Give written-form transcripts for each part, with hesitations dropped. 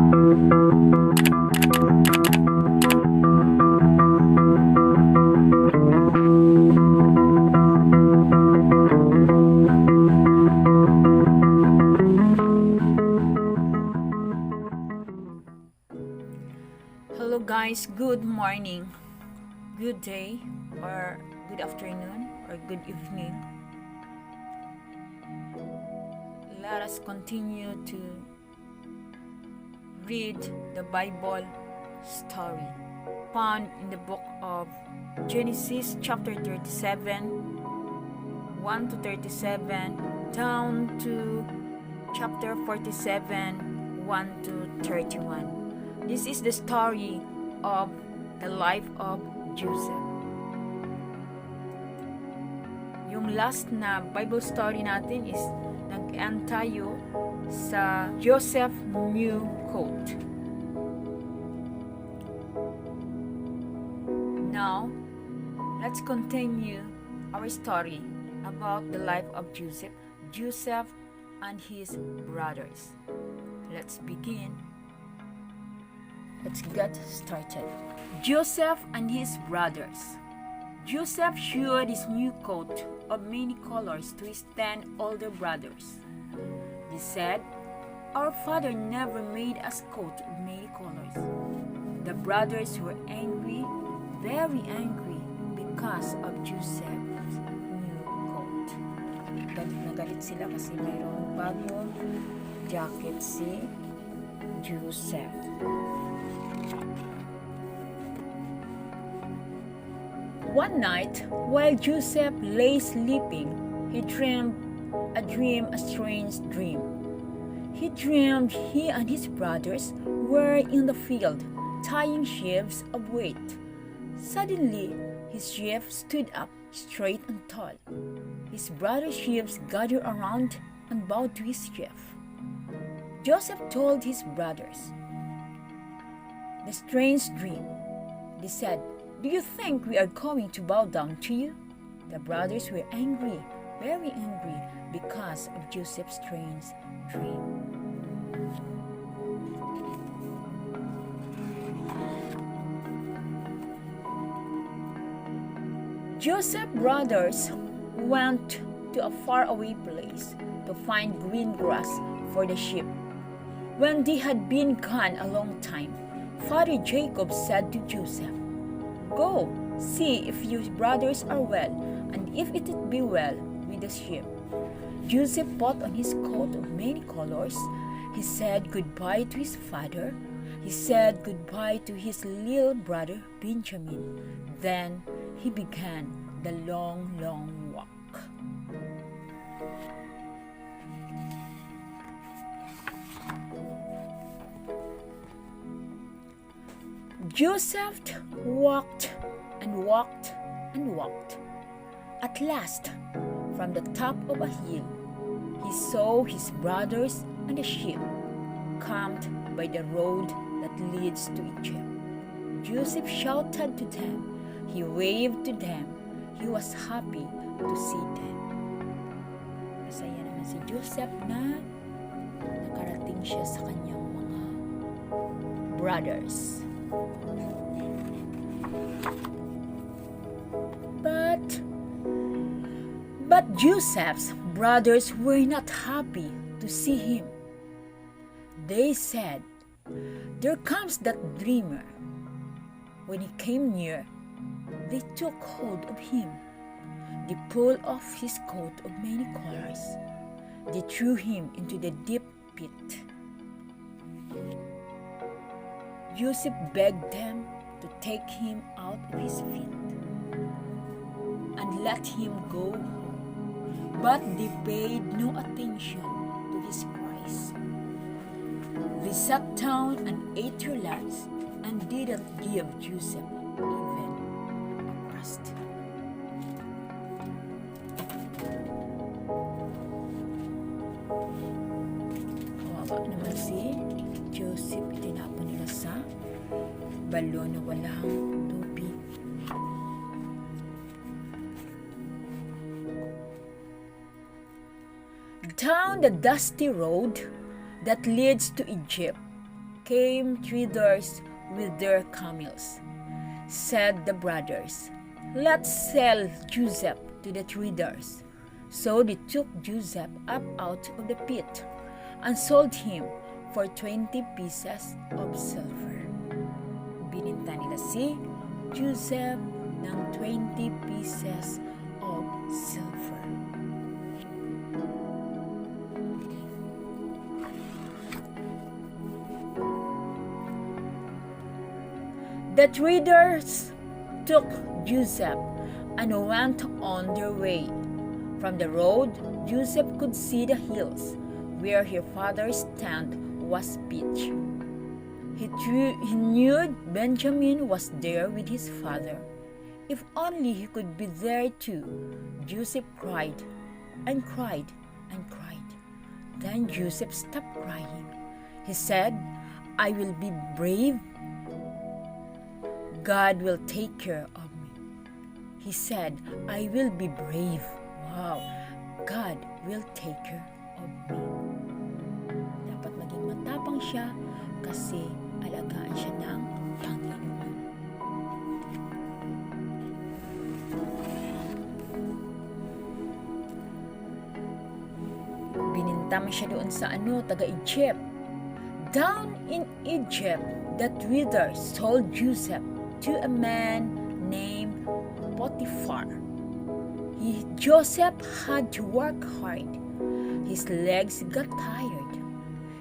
Hello guys, good morning, good day, or good afternoon, or good evening. Let us continue to read the Bible story found in the book of Genesis chapter 37, 1 to 37, down to chapter 47, 1 to 31. This is the story of the life of Joseph. Yung last na Bible story natin is nag-end tayo sa Joseph new coat. Now, let's continue our story about the life of Joseph and his brothers. Let's begin. Let's get started. Joseph and his brothers. Joseph showed his new coat of many colors to his 10 older brothers. They said, "Our father never made us coat of many colors." The brothers were angry, very angry, because of Joseph's new coat. Galit na galit sila kasi mayroong bagong jacket si Joseph. One night, while Joseph lay sleeping, he dreamed a strange dream. He dreamed he and his brothers were in the field, tying sheaves of wheat. Suddenly, his sheaf stood up straight and tall. His brother's sheaves gathered around and bowed to his sheaf. Joseph told his brothers the strange dream. They said, "Do you think we are going to bow down to you?" The brothers were angry, very angry, because of Joseph's strange dream. Joseph's brothers went to a faraway place to find green grass for the sheep. When they had been gone a long time, Father Jacob said to Joseph, "Go, see if your brothers are well, and if it be well with the sheep." Joseph put on his coat of many colors. He said goodbye to his father. He said goodbye to his little brother Benjamin. Then he began the long, long walk. Joseph walked and walked and walked. At last, from the top of a hill, he saw his brothers and the sheep camped by the road that leads to Egypt. Joseph shouted to them. He waved to them. He was happy to see them. Masaya naman si Joseph na nakarating siya sa kanyang mga brothers. But Joseph's brothers were not happy to see him. They said, "There comes that dreamer." When he came near, they took hold of him. They pulled off his coat of many colors. They threw him into the deep pit. Joseph begged them to take him out of his feet and let him go home. But they paid no attention to his cries. They sat down and ate their lunch and didn't give Joseph even a crust. Kawawa naman si Joseph, itinapon nila sa balon na walang tubig. Down the dusty road that leads to Egypt came traders with their camels. Said the brothers, "Let's sell Joseph to the traders." So they took Joseph up out of the pit and sold him for 20 pieces of silver. Bininta nila si Joseph ng 20 pieces of silver. The traders took Joseph and went on their way. From the road, Joseph could see the hills where his father's tent was pitched. He knew Benjamin was there with his father. If only he could be there too. Joseph cried and cried and cried. Then Joseph stopped crying. He said, "I will be brave. God will take care of me." He said, "I will be brave." Wow, God will take care of me. Dapat maging matapang siya kasi alagaan siya ng Panginoon. Binintam siya doon sa taga-Egypt. Down in Egypt, the traders sold Joseph to a man named Potiphar. Joseph had to work hard. His legs got tired.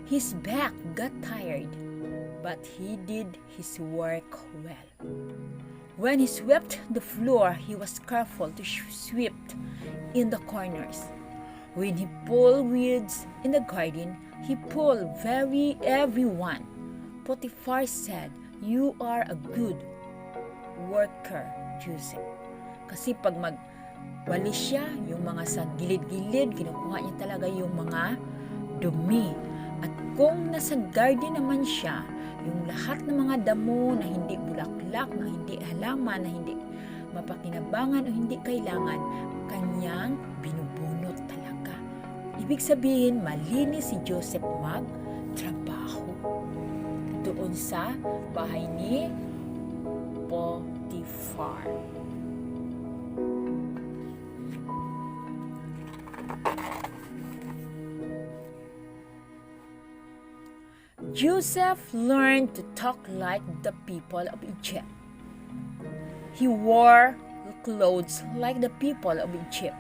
His back got tired. But he did his work well. When he swept the floor, he was careful to sweep in the corners. When he pulled weeds in the garden, he pulled everyone. Potiphar said, "You are a good worker, Joseph." Kasi pag magwalis siya, yung mga sa gilid-gilid, kinukuha niya talaga yung mga dumi. At kung nasa garden naman siya, yung lahat ng mga damo na hindi bulaklak, na hindi halaman, na hindi mapakinabangan o hindi kailangan, kanyang binubunot talaga. Ibig sabihin, malinis si Joseph magtrabaho doon sa bahay ni Potiphar. Joseph learned to talk like the people of Egypt. He wore clothes like the people of Egypt.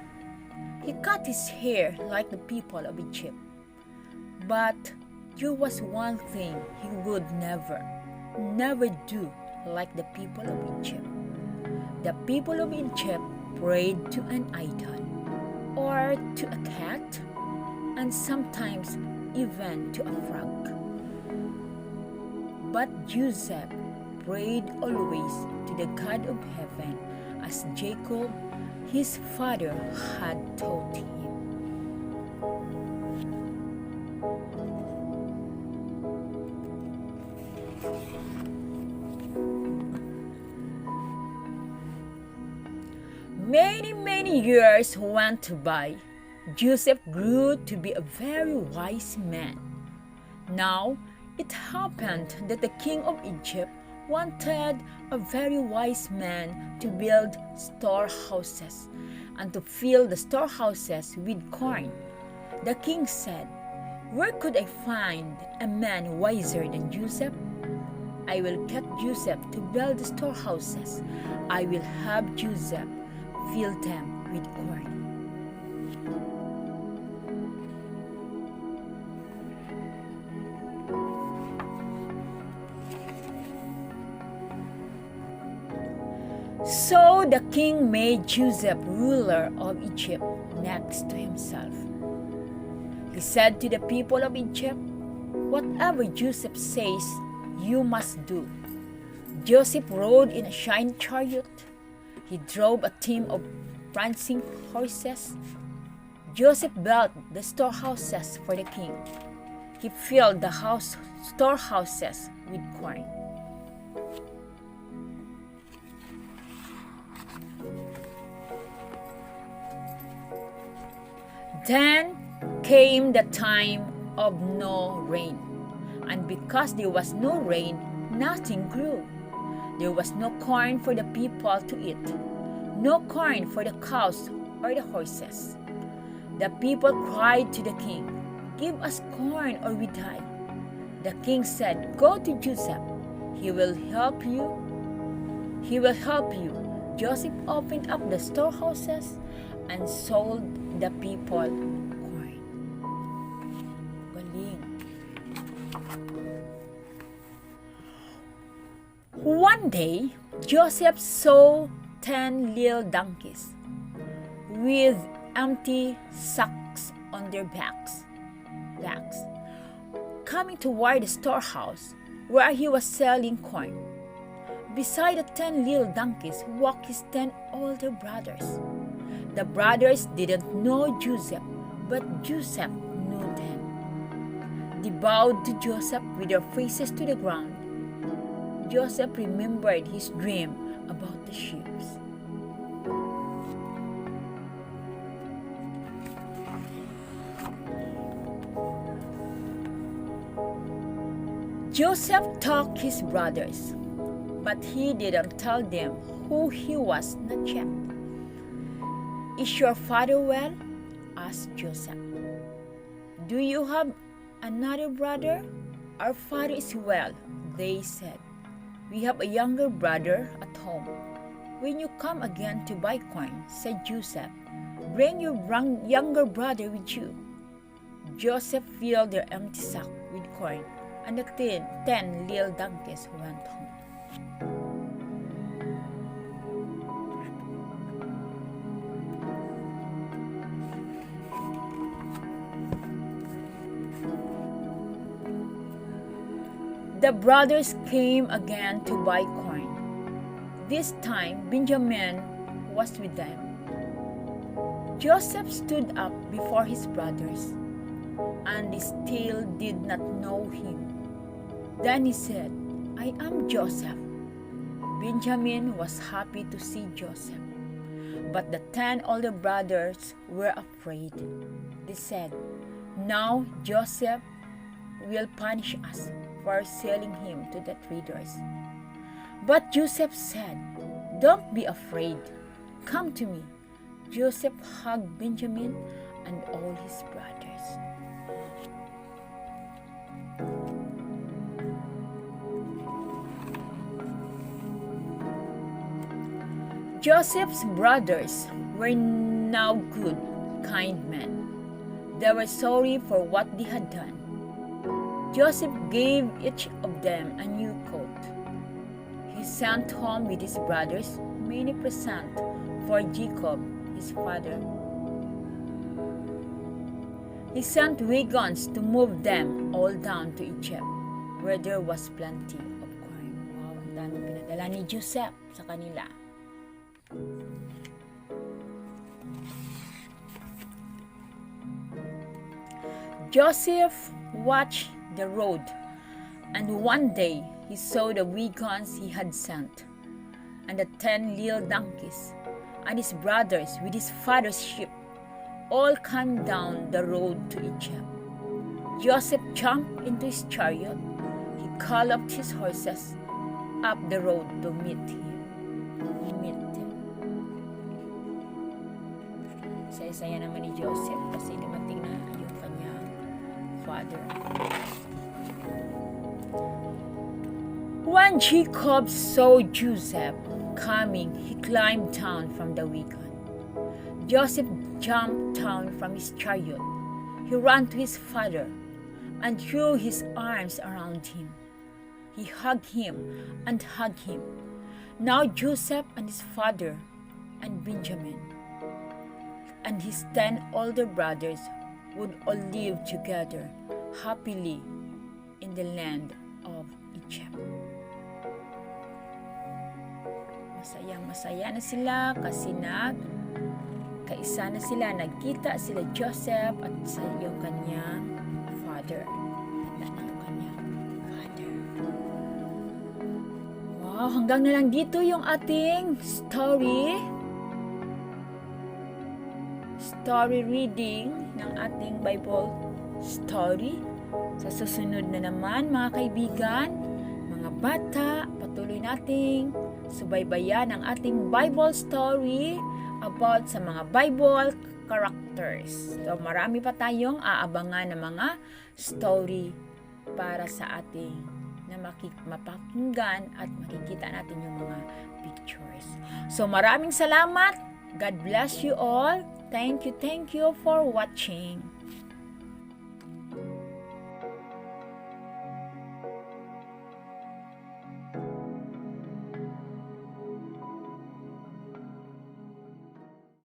He cut his hair like the people of Egypt. But there was one thing he would never do like the people of Egypt. The people of Egypt prayed to an idol, or to a cat, and sometimes even to a frog. But Joseph prayed always to the God of heaven, as Jacob, his father, had taught him. Many years went by. Joseph grew to be a very wise man. Now, it happened that the king of Egypt wanted a very wise man to build storehouses and to fill the storehouses with corn. The king said, "Where could I find a man wiser than Joseph? I will get Joseph to build the storehouses. I will have Joseph fill them with corn." So the king made Joseph ruler of Egypt next to himself. He said to the people of Egypt, "Whatever Joseph says, you must do." Joseph rode in a shining chariot. He drove a team of prancing horses. Joseph built the storehouses for the king. He filled the storehouses with corn. Then came the time of no rain. And because there was no rain, nothing grew. There was no corn for the people to eat, no corn for the cows or the horses. The people cried to the king, "Give us corn or we die." The king said, "Go to Joseph. He will help you. He will help you." Joseph opened up the storehouses and sold the people corn. Galing. One day, Joseph saw 10 little donkeys with empty sacks on their backs, coming toward the storehouse where he was selling corn. Beside the 10 little donkeys walked his 10 older brothers. The brothers didn't know Joseph, but Joseph knew them. They bowed to Joseph with their faces to the ground. Joseph remembered his dream about the sheep. Joseph talked his brothers, but he didn't tell them who he was, not yet. "Is your father well?" asked Joseph. "Do you have another brother?" "Our father is well," they said. "We have a younger brother at home." "When you come again to buy corn," said Joseph, "bring your younger brother with you." Joseph filled their empty sack with corn, and the 10 little donkeys went home. The brothers came again to buy corn. This time Benjamin was with them. Joseph stood up before his brothers, and they still did not know him. Then he said, "I am Joseph." Benjamin was happy to see Joseph, but the 10 older brothers were afraid. They said, "Now Joseph will punish us for selling him to the traders." But Joseph said, "Don't be afraid. Come to me." Joseph hugged Benjamin and all his brothers. Joseph's brothers were now good, kind men. They were sorry for what they had done. Joseph gave each of them a new coat. He sent home with his brothers many presents for Jacob, his father. He sent wagons to move them all down to Egypt, where there was plenty of corn. Wow, ang daming pinadala ni Joseph sa kanila. Joseph watched the road, and one day he saw the wagons he had sent, and the 10 little donkeys, and his brothers with his father's sheep, all coming down the road to Egypt. Joseph jumped into his chariot. He galloped his horses up the road to meet him. Saya-saya naman ni Joseph kasi dumating na yung kanyang father. When Jacob saw Joseph coming, he climbed down from the wagon. Joseph jumped down from his chariot. He ran to his father and threw his arms around him. He hugged him and hugged him. Now Joseph and his father and Benjamin and his 10 older brothers would all live together happily in the land of Egypt. Masayang-masaya na sila kasi kaisa na sila, nagkita sila Joseph at sa yung kanyang father. Wow, hanggang na lang dito yung ating story reading ng ating Bible story. Sa susunod na naman mga kaibigan, mga bata, patuloy nating subaybayan ang ating Bible story about sa mga Bible characters. So marami pa tayong aabangan ng mga story para sa ating na mapakinggan at makikita natin yung mga pictures. So maraming salamat. God bless you all. Thank you for watching.